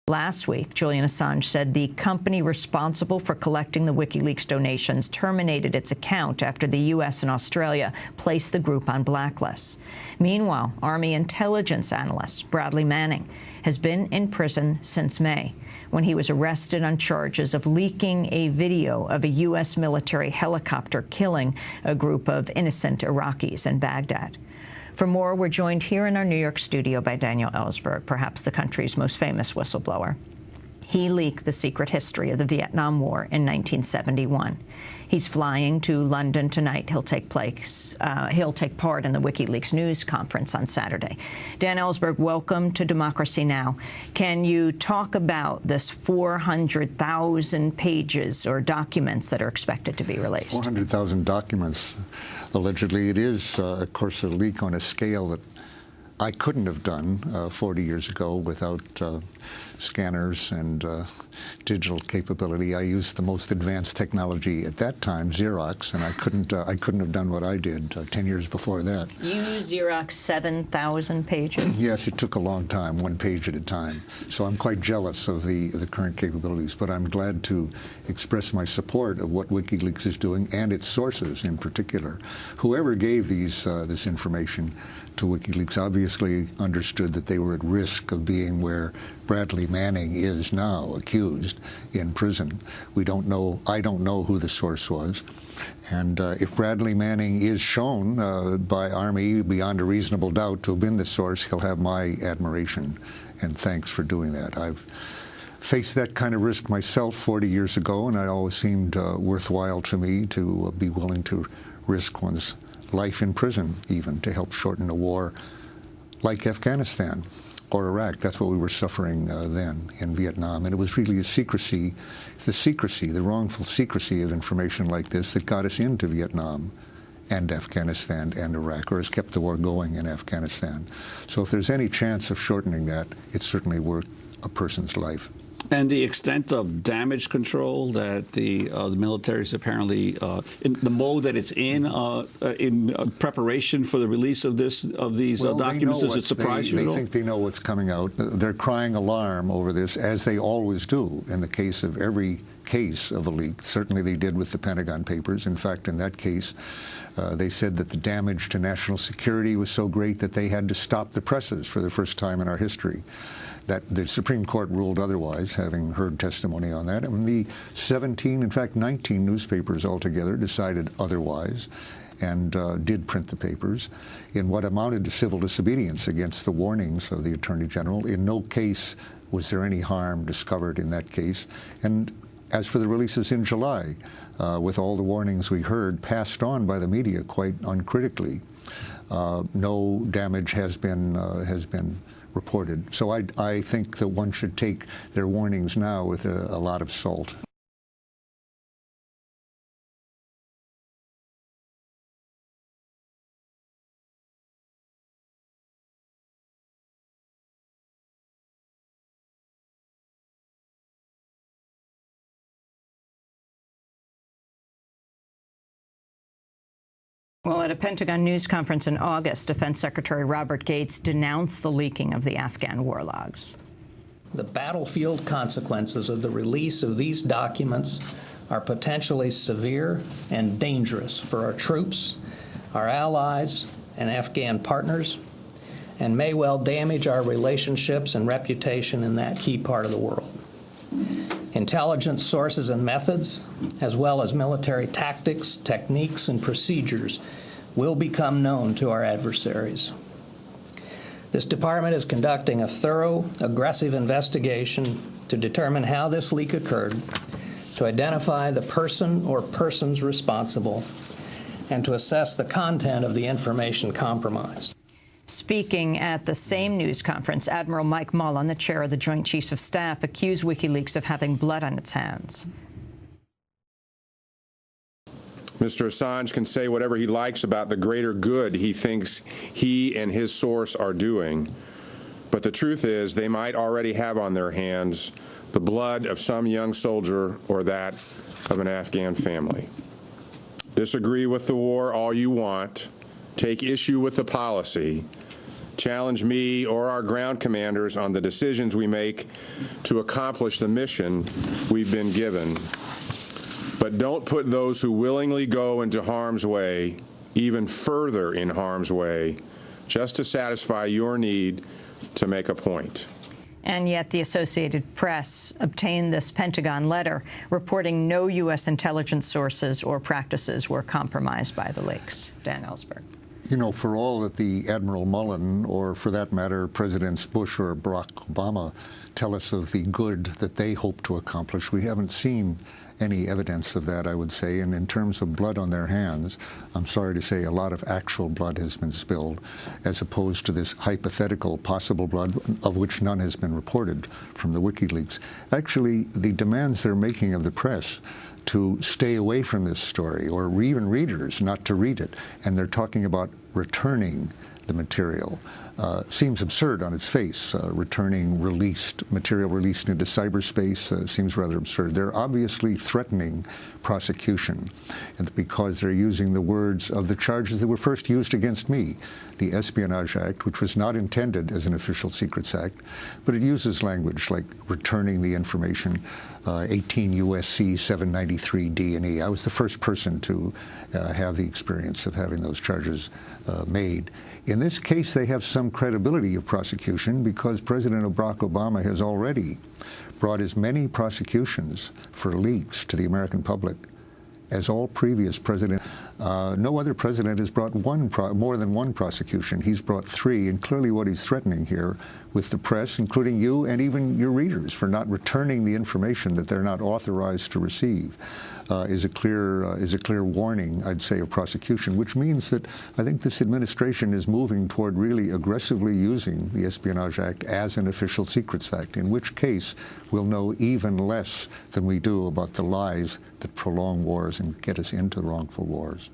Last week, Julian Assange said the company responsible for collecting the Wikileaks donations terminated its account after the U.S. and Australia placed the group on blacklists. Meanwhile, Army intelligence analyst Bradley Manning has been in prison since May, when he was arrested on charges of leaking a video of a U.S. military helicopter killing a group of innocent Iraqis in Baghdad. For more, we're joined here in our New York studio by Daniel Ellsberg, perhaps the country's most famous whistleblower. He leaked the secret history of the Vietnam War in 1971. He's flying to London tonight. He'll take part in the Wikileaks news conference on Saturday. Dan Ellsberg, welcome to Democracy Now! Can you talk about this 400,000 pages or documents that are expected to be released? 400,000 documents. Allegedly, it is, of course, a leak on a scale that I couldn't have done 40 years ago without scanners and digital capability. I used the most advanced technology at that time, Xerox, and I couldn't have done what I did 10 years before that. You Xerox 7,000 pages? Yes, it took a long time, one page at a time. So I'm quite jealous of the current capabilities, but I'm glad to express my support of what WikiLeaks is doing and its sources in particular. Whoever gave this information to WikiLeaks obviously understood that they were at risk of being where Bradley Manning is now, accused, in prison. I don't know who the source was. And if Bradley Manning is shown by Army beyond a reasonable doubt to have been the source, he'll have my admiration and thanks for doing that. I've faced that kind of risk myself 40 years ago, and it always seemed worthwhile to me to be willing to risk one's life in prison, even, to help shorten a war like Afghanistan or Iraq. That's what we were suffering then in Vietnam. And it was really the wrongful secrecy of information like this that got us into Vietnam and Afghanistan and Iraq, or has kept the war going in Afghanistan. So if there's any chance of shortening that, it's certainly worth a person's life. And the extent of damage control that the military is apparently in the mode that it's in preparation for the release of these documents, does it surprise you at all? They think they know what's coming out. They're crying alarm over this, as they always do in the case of every case of a leak. Certainly they did with the Pentagon Papers. In fact, in that case, they said that the damage to national security was so great that they had to stop the presses for the first time in our history. That the Supreme Court ruled otherwise, having heard testimony on that. And the 17, in fact 19 newspapers altogether decided otherwise and did print the papers in what amounted to civil disobedience against the warnings of the Attorney General. In no case was there any harm discovered in that case. And as for the releases in July, with all the warnings we heard passed on by the media quite uncritically, no damage has been reported. So I think that one should take their warnings now with a lot of salt. Well, at a Pentagon news conference in August, Defense Secretary Robert Gates denounced the leaking of the Afghan war logs. The battlefield consequences of the release of these documents are potentially severe and dangerous for our troops, our allies, and Afghan partners, and may well damage our relationships and reputation in that key part of the world. Intelligence sources and methods, as well as military tactics, techniques, and procedures, will become known to our adversaries. This department is conducting a thorough, aggressive investigation to determine how this leak occurred, to identify the person or persons responsible, and to assess the content of the information compromised. Speaking at the same news conference, Admiral Mike Mullen, the chair of the Joint Chiefs of Staff, accused WikiLeaks of having blood on its hands. Mr. Assange can say whatever he likes about the greater good he thinks he and his source are doing, but the truth is they might already have on their hands the blood of some young soldier or that of an Afghan family. Disagree with the war all you want, take issue with the policy, challenge me or our ground commanders on the decisions we make to accomplish the mission we've been given. But don't put those who willingly go into harm's way even further in harm's way just to satisfy your need to make a point. And yet the Associated Press obtained this Pentagon letter reporting no U.S. intelligence sources or practices were compromised by the leaks. Dan Ellsberg. You know, for all that the Admiral Mullen, or for that matter, Presidents Bush or Barack Obama tell us of the good that they hope to accomplish, we haven't seen any evidence of that, I would say. And in terms of blood on their hands, I'm sorry to say a lot of actual blood has been spilled, as opposed to this hypothetical possible blood, of which none has been reported from the WikiLeaks. Actually, the demands they're making of the press to stay away from this story, or even readers not to read it, and they're talking about returning the material. Seems absurd on its face. Returning material released into cyberspace seems rather absurd. They're obviously threatening prosecution, and because they're using the words of the charges that were first used against me, the Espionage Act, which was not intended as an Official Secrets Act, but it uses language like returning the information, 18 U.S.C. 793 D&E. I was the first person to have the experience of having those charges made. In this case, they have some credibility of prosecution because President Barack Obama has already brought as many prosecutions for leaks to the American public as all previous presidents. No other president has brought more than one prosecution. He's brought 3, and clearly what he's threatening here with the press, including you and even your readers, for not returning the information that they're not authorized to receive, is a clear warning, I'd say, of prosecution, which means that I think this administration is moving toward really aggressively using the Espionage Act as an Official Secrets Act, in which case we'll know even less than we do about the lies that prolong wars and get us into wrongful wars.